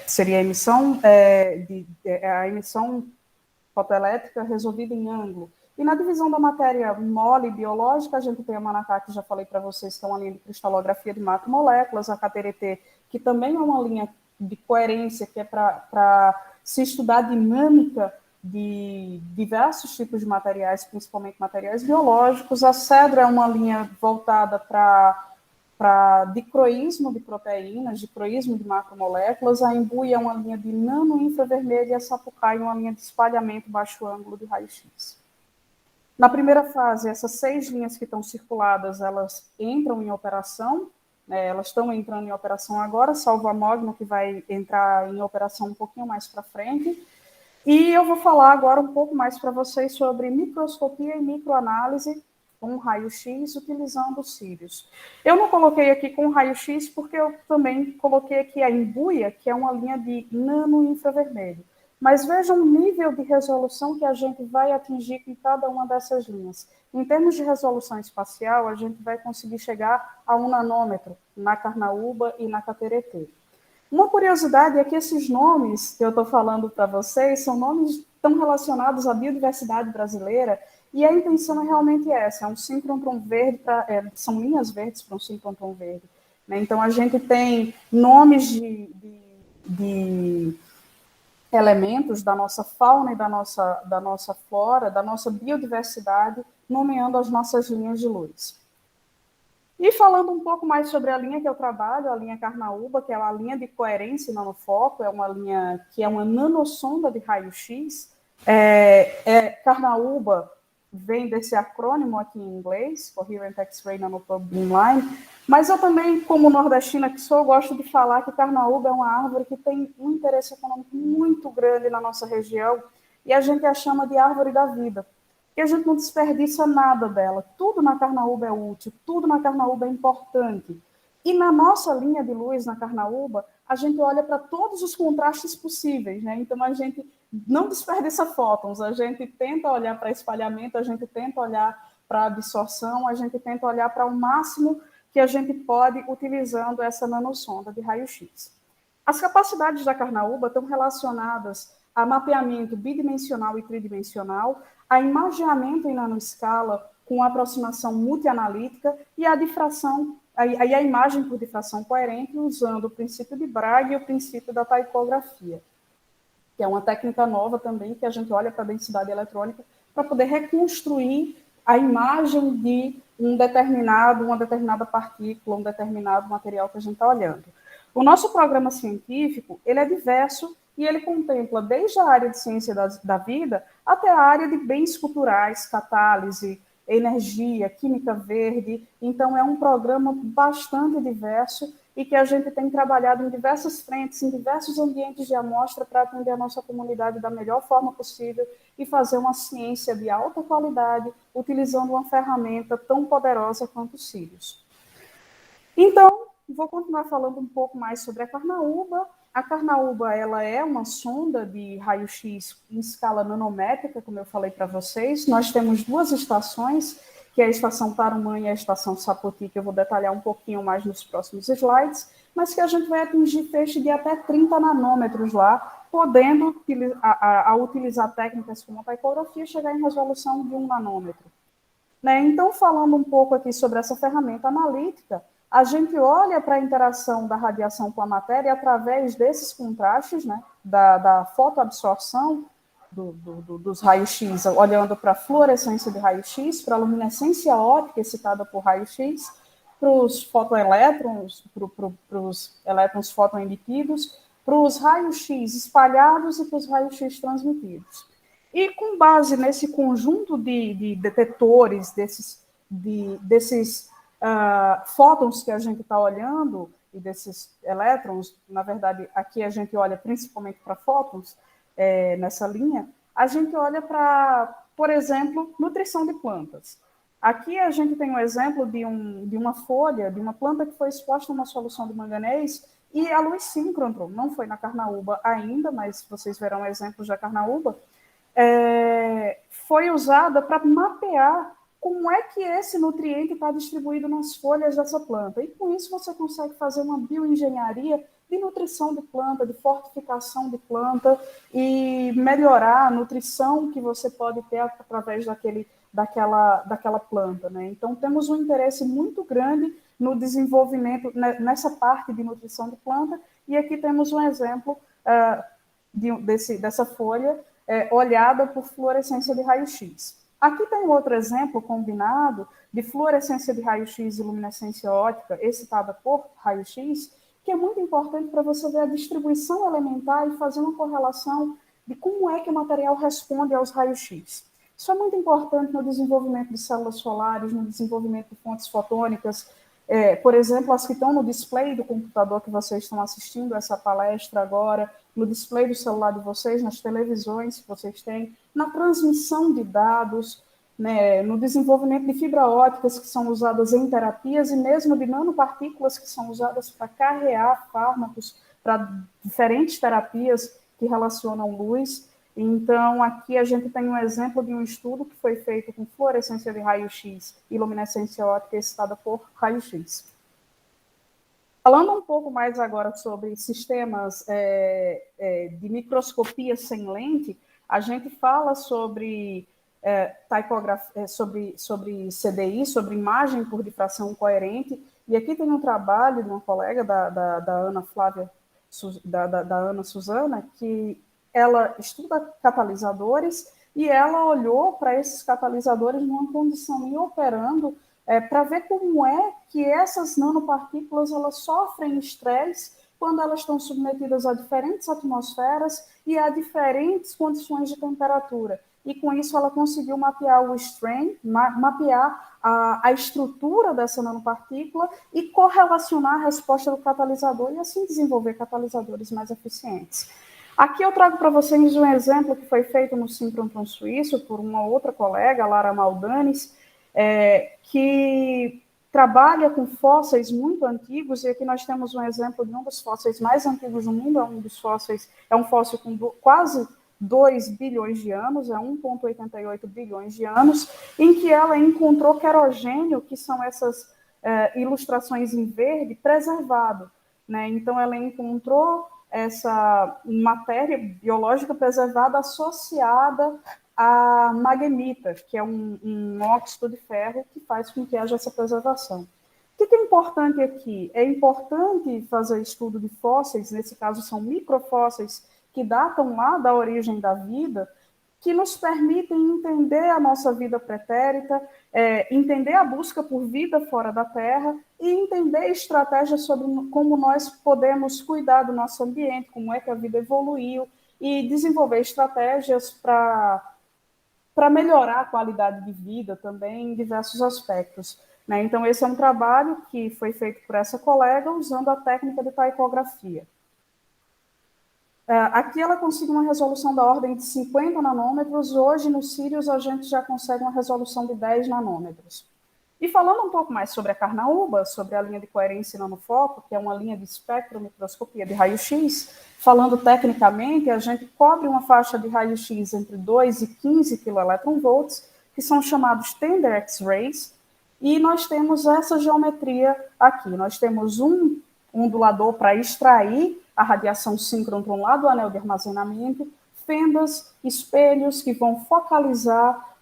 Seria a emissão fotoelétrica resolvida em ângulo. E na divisão da matéria mole biológica, a gente tem a Manacá, que já falei para vocês, que é uma linha de cristalografia de macromoléculas, a KTRT, que também é uma linha de coerência, que é para se estudar a dinâmica de diversos tipos de materiais, principalmente materiais biológicos. A CEDRA é uma linha voltada para dicroísmo de proteínas, dicroísmo de macromoléculas. A Embuia é uma linha de nano-infravermelho e a Sapucaí uma linha de espalhamento baixo ângulo de raio-x. Na primeira fase, essas 6 linhas que estão circuladas, elas entram em operação, elas estão entrando em operação agora, salvo a Mogno, que vai entrar em operação um pouquinho mais para frente. E eu vou falar agora um pouco mais para vocês sobre microscopia e microanálise com raio-x utilizando os cílios. Eu não coloquei aqui com raio-x porque eu também coloquei aqui a Embuia, que é uma linha de nano-infravermelho. Mas vejam o nível de resolução que a gente vai atingir com cada uma dessas linhas. Em termos de resolução espacial, a gente vai conseguir chegar a 1 nanômetro na carnaúba e na cateretê. Uma curiosidade é que esses nomes que eu estou falando para vocês são nomes tão relacionados à biodiversidade brasileira, e a intenção é realmente essa, é um síncrotron verde, são linhas verdes para um síncrotron verde. Né? Então, a gente tem nomes de elementos da nossa fauna e da nossa flora, da nossa biodiversidade, nomeando as nossas linhas de luz. E falando um pouco mais sobre a linha que eu trabalho, a linha Carnaúba, que é uma linha de coerência e nanofoco, é uma linha que é uma nanossonda de raio-x. Carnaúba vem desse acrônimo aqui em inglês, Coherent X-Ray Nanoprobe Beamline, mas eu também, como nordestina que sou, gosto de falar que Carnaúba é uma árvore que tem um interesse econômico muito grande na nossa região, e a gente a chama de árvore da vida. E a gente não desperdiça nada dela. Tudo na Carnaúba é útil, tudo na Carnaúba é importante. E na nossa linha de luz, na Carnaúba, a gente olha para todos os contrastes possíveis, né? Então, a gente não desperdiça fótons, a gente tenta olhar para espalhamento, a gente tenta olhar para absorção, a gente tenta olhar para o máximo que a gente pode utilizando essa nanossonda de raio-x. As capacidades da Carnaúba estão relacionadas a mapeamento bidimensional e tridimensional, a imageamento em nanoescala com aproximação multianalítica e a difração, a imagem por difração coerente usando o princípio de Bragg e o princípio da taicografia, que é uma técnica nova também, que a gente olha para a densidade eletrônica para poder reconstruir a imagem de uma determinada partícula, um determinado material que a gente está olhando. O nosso programa científico, ele é diverso e ele contempla desde a área de ciência da vida até a área de bens culturais, catálise, energia, química verde. Então, é um programa bastante diverso e que a gente tem trabalhado em diversas frentes, em diversos ambientes de amostra para atender a nossa comunidade da melhor forma possível e fazer uma ciência de alta qualidade, utilizando uma ferramenta tão poderosa quanto os cílios. Então, vou continuar falando um pouco mais sobre a Carnaúba. A Carnaúba, ela é uma sonda de raio-x em escala nanométrica, como eu falei para vocês. Nós temos duas estações, que é a estação Tarumã e a estação Sapoti, que eu vou detalhar um pouquinho mais nos próximos slides, mas que a gente vai atingir feixe de até 30 nanômetros lá, podendo utilizar técnicas como a taicografia chegar em resolução de 1 nanômetro. Né? Então, falando um pouco aqui sobre essa ferramenta analítica, a gente olha para a interação da radiação com a matéria através desses contrastes, né, da fotoabsorção dos raios-x, olhando para a fluorescência de raio-x, para a luminescência óptica excitada por raio-x, para os fotoelétrons, para os elétrons fotoemitidos, para os raios-x espalhados e para os raios-x transmitidos. E com base nesse conjunto de detetores, desses fótons que a gente está olhando, e desses elétrons, na verdade, aqui a gente olha principalmente para fótons, nessa linha, a gente olha para, por exemplo, nutrição de plantas. Aqui a gente tem um exemplo de uma folha, de uma planta que foi exposta a uma solução de manganês, e a luz síncrotron, não foi na carnaúba ainda, mas vocês verão exemplos da carnaúba, foi usada para mapear como é que esse nutriente está distribuído nas folhas dessa planta. E com isso você consegue fazer uma bioengenharia de nutrição de planta, de fortificação de planta e melhorar a nutrição que você pode ter através daquela planta. Né? Então, temos um interesse muito grande no desenvolvimento, nessa parte de nutrição de planta, e aqui temos um exemplo dessa folha olhada por fluorescência de raio-x. Aqui tem outro exemplo combinado de fluorescência de raio-x e luminescência óptica excitada por raio-x, que é muito importante para você ver a distribuição elementar e fazer uma correlação de como é que o material responde aos raios-x. Isso é muito importante no desenvolvimento de células solares, no desenvolvimento de fontes fotônicas, por exemplo, as que estão no display do computador que vocês estão assistindo essa palestra agora, no display do celular de vocês, nas televisões que vocês têm, na transmissão de dados, né, no desenvolvimento de fibra ópticas que são usadas em terapias e mesmo de nanopartículas que são usadas para carrear fármacos para diferentes terapias que relacionam luz. Então, aqui a gente tem um exemplo de um estudo que foi feito com fluorescência de raio-x e luminescência óptica excitada por raio-x. Falando um pouco mais agora sobre sistemas de microscopia sem lente, a gente fala sobre sobre CDI, sobre imagem por difração coerente, e aqui tem um trabalho de uma colega da Ana Flávia, da Ana Suzana, que ela estuda catalisadores e ela olhou para esses catalisadores numa condição e operando para ver como é que essas nanopartículas elas sofrem estresse quando elas estão submetidas a diferentes atmosferas e a diferentes condições de temperatura. E com isso ela conseguiu mapear o strain, mapear a estrutura dessa nanopartícula e correlacionar a resposta do catalisador e assim desenvolver catalisadores mais eficientes. Aqui eu trago para vocês um exemplo que foi feito no síncrotron suíço por uma outra colega, Lara Maldanis, que trabalha com fósseis muito antigos, e aqui nós temos um exemplo de um dos fósseis mais antigos do mundo, é um fóssil com quase 2 bilhões de anos, 1,88 bilhões de anos, em que ela encontrou querogênio, que são essas ilustrações em verde, preservado. Né? Então, ela encontrou essa matéria biológica preservada associada a magnetita, que é um óxido de ferro que faz com que haja essa preservação. O que é importante aqui? É importante fazer estudo de fósseis, nesse caso são microfósseis, que datam lá da origem da vida, que nos permitem entender a nossa vida pretérita, entender a busca por vida fora da Terra e entender estratégias sobre como nós podemos cuidar do nosso ambiente, como é que a vida evoluiu, e desenvolver estratégias para melhorar a qualidade de vida também em diversos aspectos. Né? Então, esse é um trabalho que foi feito por essa colega usando a técnica de taicografia. Aqui ela conseguiu uma resolução da ordem de 50 nanômetros, hoje no Sirius a gente já consegue uma resolução de 10 nanômetros. E falando um pouco mais sobre a Carnaúba, sobre a linha de coerência e nanofoco, que é uma linha de espectromicroscopia de raio-x, falando tecnicamente, a gente cobre uma faixa de raio-x entre 2 e 15 kV, que são chamados tender X-rays, e nós temos essa geometria aqui. Nós temos um ondulador para extrair a radiação síncrona lá do anel de armazenamento, fendas, espelhos que vão focalizar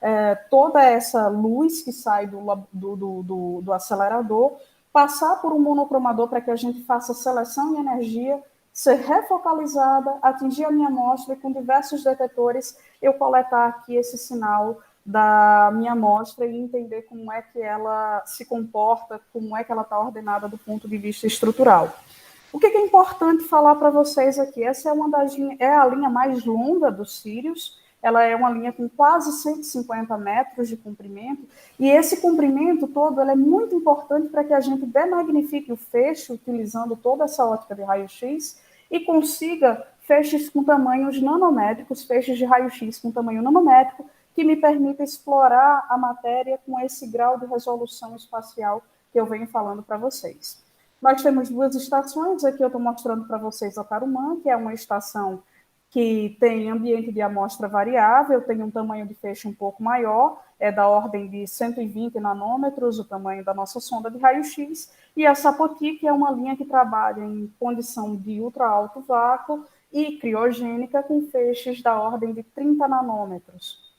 toda essa luz que sai do acelerador, passar por um monocromador para que a gente faça seleção de energia, ser refocalizada, atingir a minha amostra e com diversos detetores eu coletar aqui esse sinal da minha amostra e entender como é que ela se comporta, como é que ela está ordenada do ponto de vista estrutural. O que é importante falar para vocês aqui? Essa é a linha mais longa dos Sirius, ela é uma linha com quase 150 metros de comprimento, e esse comprimento todo é muito importante para que a gente demagnifique o feixe, utilizando toda essa ótica de raio-x, e consiga feixes com tamanhos nanométricos, feixes de raio-x com tamanho nanométrico, que me permita explorar a matéria com esse grau de resolução espacial que eu venho falando para vocês. Nós temos duas estações, aqui eu estou mostrando para vocês a Tarumã, que é uma estação que tem ambiente de amostra variável, tem um tamanho de feixe um pouco maior, é da ordem de 120 nanômetros, o tamanho da nossa sonda de raio-x, e a Sapoti, que é uma linha que trabalha em condição de ultra alto vácuo e criogênica, com feixes da ordem de 30 nanômetros.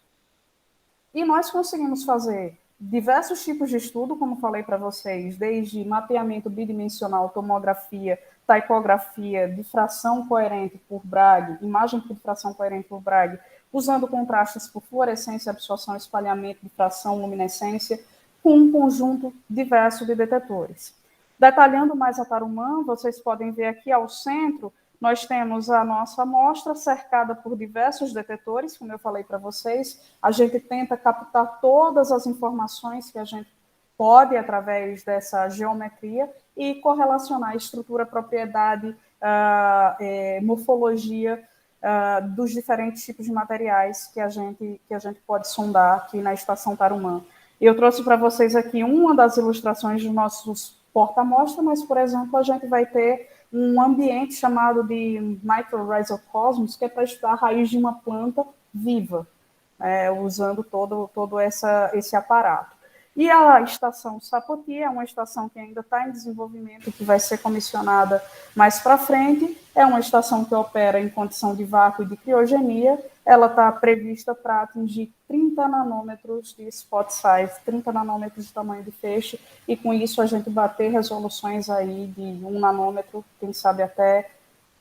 E nós conseguimos fazer diversos tipos de estudo, como falei para vocês, desde mapeamento bidimensional, tomografia, taicografia, difração coerente por Bragg, imagem por difração coerente por Bragg, usando contrastes por fluorescência, absorção, espalhamento, difração, luminescência, com um conjunto diverso de detetores. Detalhando mais a Tarumã, vocês podem ver aqui ao centro, nós temos a nossa amostra cercada por diversos detetores, como eu falei para vocês. A gente tenta captar todas as informações que a gente pode através dessa geometria e correlacionar estrutura, propriedade, morfologia dos diferentes tipos de materiais que a gente pode sondar aqui na Estação Tarumã. Eu trouxe para vocês aqui uma das ilustrações dos nossos porta-amostra, mas, por exemplo, a gente vai ter um ambiente chamado de Microrhizocosmos, que é para estudar a raiz de uma planta viva, usando todo esse aparato. E a estação Sapoti é uma estação que ainda está em desenvolvimento, que vai ser comissionada mais para frente. É uma estação que opera em condição de vácuo e de criogenia. Ela está prevista para atingir 30 nanômetros de spot size, 30 nanômetros de tamanho de feixe, e com isso a gente bater resoluções aí de 1 nanômetro, quem sabe até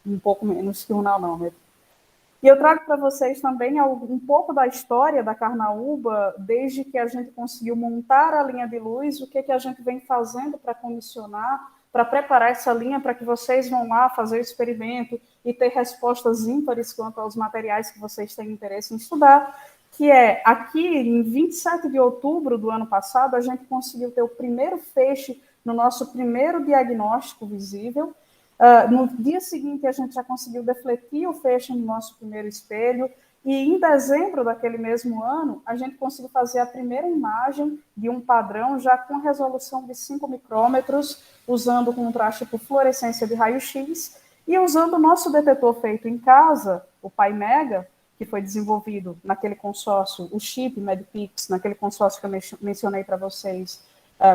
um pouco menos que 1 nanômetro. E eu trago para vocês também um pouco da história da Carnaúba, desde que a gente conseguiu montar a linha de luz, o que a gente vem fazendo para comissionar, para preparar essa linha para que vocês vão lá fazer o experimento e ter respostas ímpares quanto aos materiais que vocês têm interesse em estudar, que é aqui, em 27 de outubro do ano passado, a gente conseguiu ter o primeiro feixe no nosso primeiro diagnóstico visível. No dia seguinte, a gente já conseguiu defletir o feixe no nosso primeiro espelho, e em dezembro daquele mesmo ano, a gente conseguiu fazer a primeira imagem de um padrão já com resolução de 5 micrômetros, usando contraste por fluorescência de raio-x, e usando o nosso detetor feito em casa, o PyMega, que foi desenvolvido naquele consórcio, o chip MEDPIX, naquele consórcio que eu mencionei para vocês,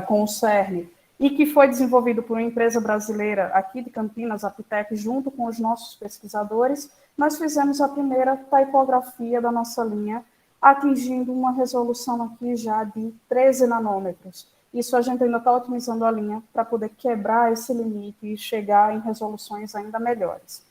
com o CERN, e que foi desenvolvido por uma empresa brasileira aqui de Campinas, a Pitec, junto com os nossos pesquisadores. Nós fizemos a primeira taipografia da nossa linha, atingindo uma resolução aqui já de 13 nanômetros. Isso a gente ainda está otimizando a linha para poder quebrar esse limite e chegar em resoluções ainda melhores.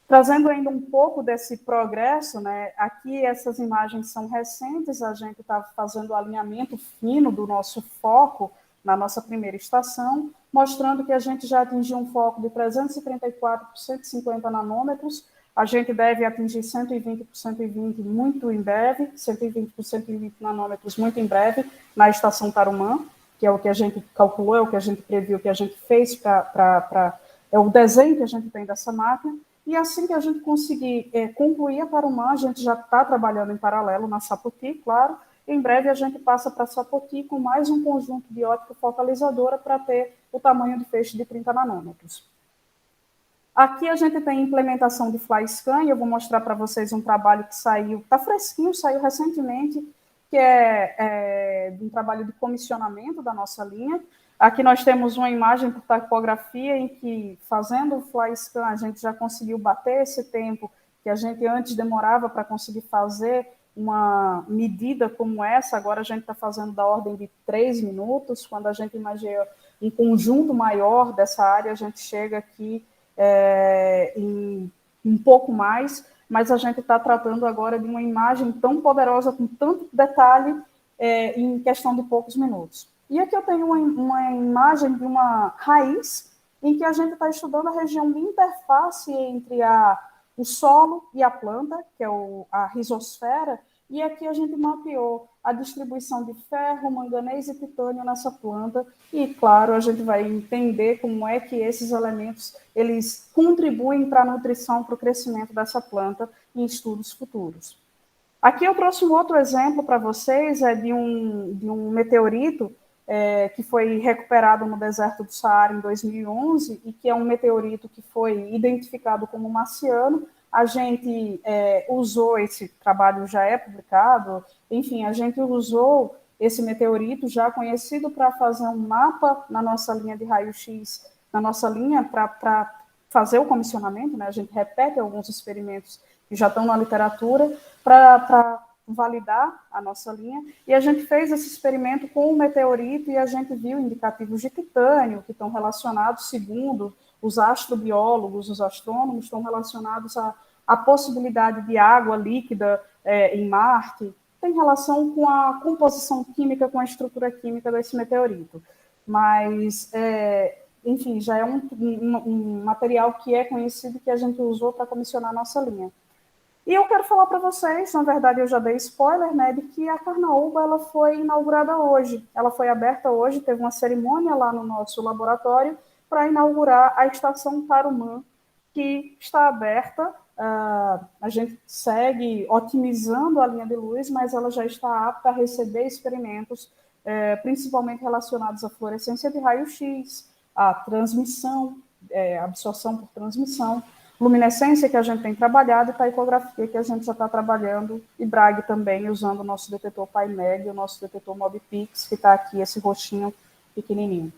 Trazendo ainda um pouco desse progresso, né? Aqui essas imagens são recentes, a gente está fazendo o alinhamento fino do nosso foco na nossa primeira estação, mostrando que a gente já atingiu um foco de 334 por 150 nanômetros, a gente deve atingir 120 por 120 muito em breve, 120 por 120 nanômetros muito em breve, na estação Tarumã, que é o que a gente calculou, é o que a gente previu, o que a gente fez é o desenho que a gente tem dessa máquina, e assim que a gente conseguir concluir a Tarumã, a gente já está trabalhando em paralelo na Sapoti, claro, Em breve a gente passa para Sapoti com mais um conjunto de ótica focalizadora para ter o tamanho de feixe de 30 nanômetros. Aqui a gente tem implementação de FlyScan, e eu vou mostrar para vocês um trabalho que saiu, está fresquinho, saiu recentemente, que é um trabalho de comissionamento da nossa linha. Aqui nós temos uma imagem por topografia em que, fazendo o FlyScan, a gente já conseguiu bater esse tempo que a gente antes demorava para conseguir fazer uma medida como essa. Agora a gente está fazendo da ordem de 3 minutos. Quando a gente imagina um conjunto maior dessa área, a gente chega aqui em um pouco mais, mas a gente está tratando agora de uma imagem tão poderosa, com tanto detalhe, em questão de poucos minutos. E aqui eu tenho uma imagem de uma raiz, em que a gente está estudando a região de interface entre o solo e a planta, que é a rizosfera, e aqui a gente mapeou a distribuição de ferro, manganês e titânio nessa planta, e, claro, a gente vai entender como é que esses elementos eles contribuem para a nutrição, para o crescimento dessa planta em estudos futuros. Aqui eu trouxe um outro exemplo para vocês, de um meteorito que foi recuperado no deserto do Saara em 2011, e que é um meteorito que foi identificado como marciano. A gente usou, esse trabalho já é publicado, enfim, a gente usou esse meteorito já conhecido para fazer um mapa na nossa linha de raio-x, na nossa linha para fazer o comissionamento, né? A gente repete alguns experimentos que já estão na literatura para validar a nossa linha, e a gente fez esse experimento com o meteorito e a gente viu indicativos de titânio que estão relacionados, segundo os astrobiólogos, os astrônomos, estão relacionados à possibilidade de água líquida em Marte, tem relação com a composição química, com a estrutura química desse meteorito. Mas, enfim, já é um material que é conhecido, que a gente usou para comissionar a nossa linha. E eu quero falar para vocês, na verdade eu já dei spoiler, né, de que a Carnaúba ela foi inaugurada hoje. Ela foi aberta hoje, teve uma cerimônia lá no nosso laboratório para inaugurar a estação Tarumã, que está aberta. A gente segue otimizando a linha de luz, mas ela já está apta a receber experimentos, principalmente relacionados à fluorescência de raio-x, à transmissão, absorção por transmissão, luminescência, que a gente tem trabalhado, e taicografia, que a gente já está trabalhando, e Bragg também, usando o nosso detetor PyMeg e o nosso detetor MobPix, que está aqui, esse roxinho pequenininho.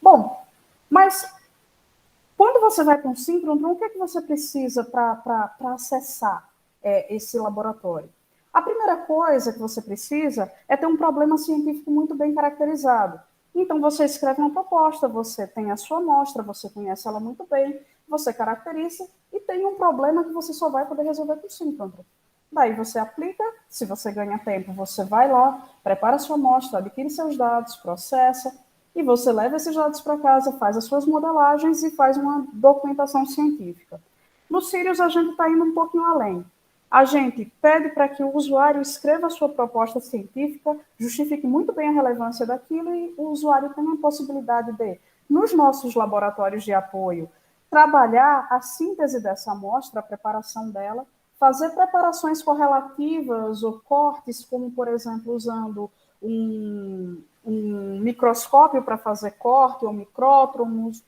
Bom, mas quando você vai para um síncrono, o que é que você precisa para acessar esse laboratório? A primeira coisa que você precisa é ter um problema científico muito bem caracterizado. Então, você escreve uma proposta, você tem a sua amostra, você conhece ela muito bem, você caracteriza e tem um problema que você só vai poder resolver com o síncrono. Daí você aplica, se você ganha tempo, você vai lá, prepara a sua amostra, adquire seus dados, processa, e você leva esses dados para casa, faz as suas modelagens e faz uma documentação científica. No Sirius, a gente está indo um pouquinho além. A gente pede para que o usuário escreva a sua proposta científica, justifique muito bem a relevância daquilo, e o usuário tem a possibilidade de, nos nossos laboratórios de apoio, trabalhar a síntese dessa amostra, a preparação dela, fazer preparações correlativas ou cortes, como, por exemplo, usando um microscópio para fazer corte, ou micrótomos,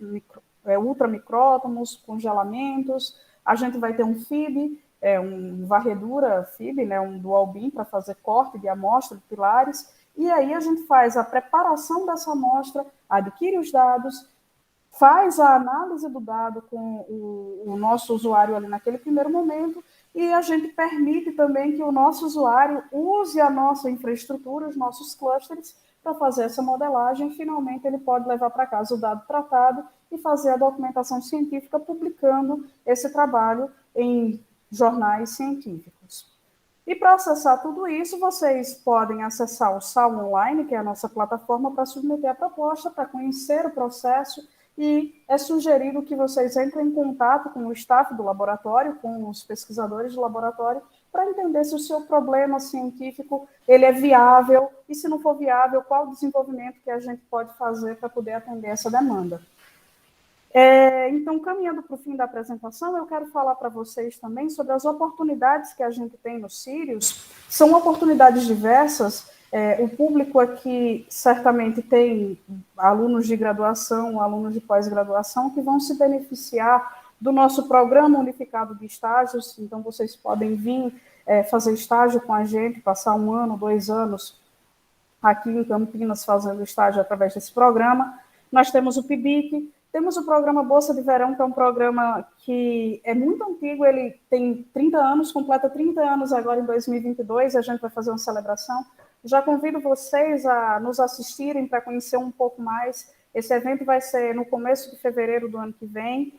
ultramicrótomos, congelamentos. A gente vai ter um FIB, um varredura FIB, né, um dual beam para fazer corte de amostra de pilares, e aí a gente faz a preparação dessa amostra, adquire os dados, faz a análise do dado com o nosso usuário ali naquele primeiro momento, e a gente permite também que o nosso usuário use a nossa infraestrutura, os nossos clusters, para fazer essa modelagem. Finalmente, ele pode levar para casa o dado tratado e fazer a documentação científica, publicando esse trabalho em jornais científicos. E para acessar tudo isso, vocês podem acessar o SAL Online, que é a nossa plataforma para submeter a proposta, para conhecer o processo, e é sugerido que vocês entrem em contato com o staff do laboratório, com os pesquisadores do laboratório, para entender se o seu problema científico ele é viável, e se não for viável, qual o desenvolvimento que a gente pode fazer para poder atender essa demanda. Então, caminhando para o fim da apresentação, eu quero falar para vocês também sobre as oportunidades que a gente tem no Sírios. São oportunidades diversas. O público aqui certamente tem alunos de graduação, alunos de pós-graduação que vão se beneficiar do nosso programa unificado de estágios. Então, vocês podem vir fazer estágio com a gente, passar 1 ano, 2 anos aqui em Campinas fazendo estágio através desse programa. Nós temos o PIBIC, temos o programa Bolsa de Verão, que é um programa que é muito antigo, ele tem 30 anos, completa 30 anos agora em 2022, a gente vai fazer uma celebração. Já convido vocês a nos assistirem para conhecer um pouco mais. Esse evento vai ser no começo de fevereiro do ano que vem,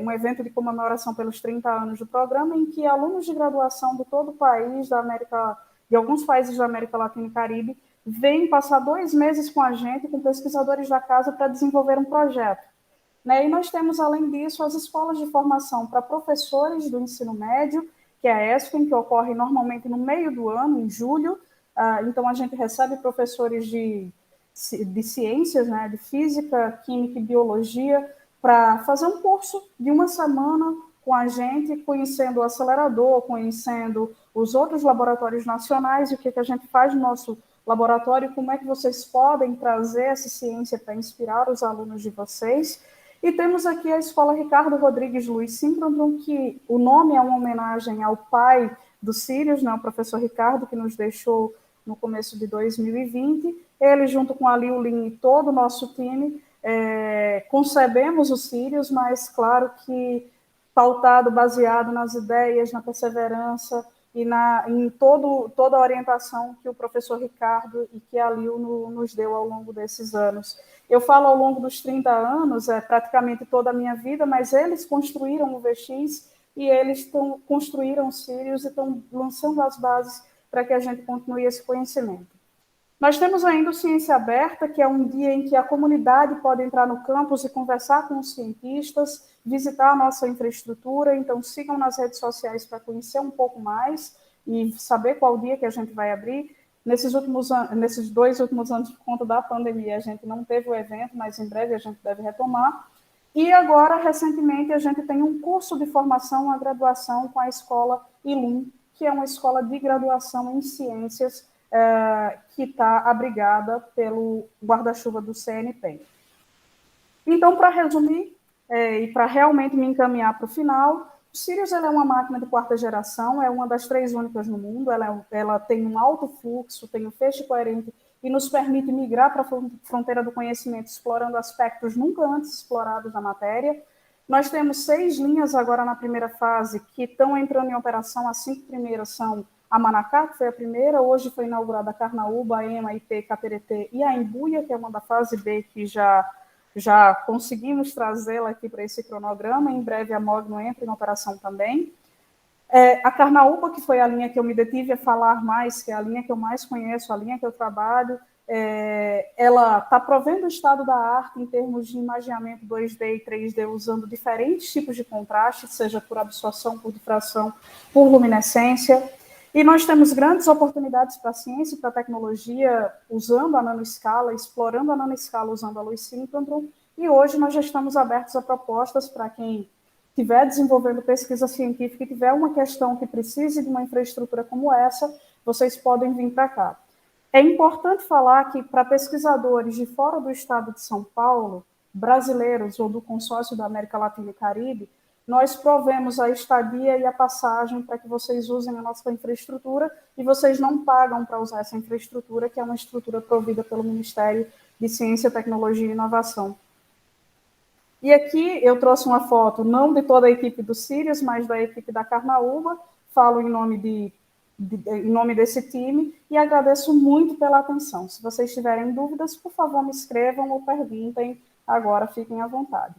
um evento de comemoração pelos 30 anos do programa, em que alunos de graduação de todo o país, de alguns países da América Latina e Caribe, vêm passar 2 meses com a gente, com pesquisadores da casa, para desenvolver um projeto. E nós temos, além disso, as escolas de formação para professores do ensino médio, que é a ESFEM, que ocorre normalmente no meio do ano, em julho. Então, a gente recebe professores de ciências, de física, química e biologia, para fazer um curso de 1 semana com a gente, conhecendo o acelerador, conhecendo os outros laboratórios nacionais, e o que a gente faz no nosso laboratório, como é que vocês podem trazer essa ciência para inspirar os alunos de vocês. E temos aqui a Escola Ricardo Rodrigues Luiz Simprondon, que o nome é uma homenagem ao pai dos Sírios, o professor Ricardo, que nos deixou no começo de 2020. Ele, junto com a Liu Lin e todo o nosso time, concebemos os Sírios, mas claro que pautado, baseado nas ideias, na perseverança e em toda a orientação que o professor Ricardo e que a Liu nos deu ao longo desses anos. Eu falo ao longo dos 30 anos, praticamente toda a minha vida, mas eles construíram o VX e eles construíram os Sírios e estão lançando as bases para que a gente continue esse conhecimento. Nós temos ainda o Ciência Aberta, que é um dia em que a comunidade pode entrar no campus e conversar com os cientistas, visitar a nossa infraestrutura. Então, sigam nas redes sociais para conhecer um pouco mais e saber qual dia que a gente vai abrir. Nesses 2 últimos anos, por conta da pandemia, a gente não teve o evento, mas em breve a gente deve retomar. E agora, recentemente, a gente tem um curso de formação, uma graduação com a escola ILUM, que é uma escola de graduação em ciências, que está abrigada pelo guarda-chuva do CNPq. Então, para resumir, e para realmente me encaminhar para o final, o Sirius é uma máquina de 4ª geração, é uma das 3 únicas no mundo, ela tem um alto fluxo, tem um feixe coerente e nos permite migrar para a fronteira do conhecimento, explorando aspectos nunca antes explorados da matéria. Nós temos 6 linhas agora na primeira fase que estão entrando em operação. As 5 primeiras são a Manacá, que foi a primeira, hoje foi inaugurada a Carnaúba, a EMA, a IP, Cateretê e a Embuia, que é uma da fase B, que já conseguimos trazê-la aqui para esse cronograma. Em breve a Mogno entra em operação também. A Carnaúba, que foi a linha que eu me detive a falar mais, que é a linha que eu mais conheço, a linha que eu trabalho, ela está provendo o estado da arte em termos de imaginamento 2D e 3D, usando diferentes tipos de contraste, seja por absorção, por difração, por luminescência. E nós temos grandes oportunidades para a ciência e para a tecnologia usando a nanoescala, explorando a nanoescala usando a luz síncrontron, e hoje nós já estamos abertos a propostas para quem estiver desenvolvendo pesquisa científica e tiver uma questão que precise de uma infraestrutura como essa, vocês podem vir para cá. É importante falar que para pesquisadores de fora do estado de São Paulo, brasileiros ou do consórcio da América Latina e Caribe, nós provemos a estadia e a passagem para que vocês usem a nossa infraestrutura e vocês não pagam para usar essa infraestrutura, que é uma estrutura provida pelo Ministério de Ciência, Tecnologia e Inovação. E aqui eu trouxe uma foto, não de toda a equipe do Sirius, mas da equipe da Carnaúba, falo em nome desse time e agradeço muito pela atenção. Se vocês tiverem dúvidas, por favor, me escrevam ou perguntem agora, fiquem à vontade.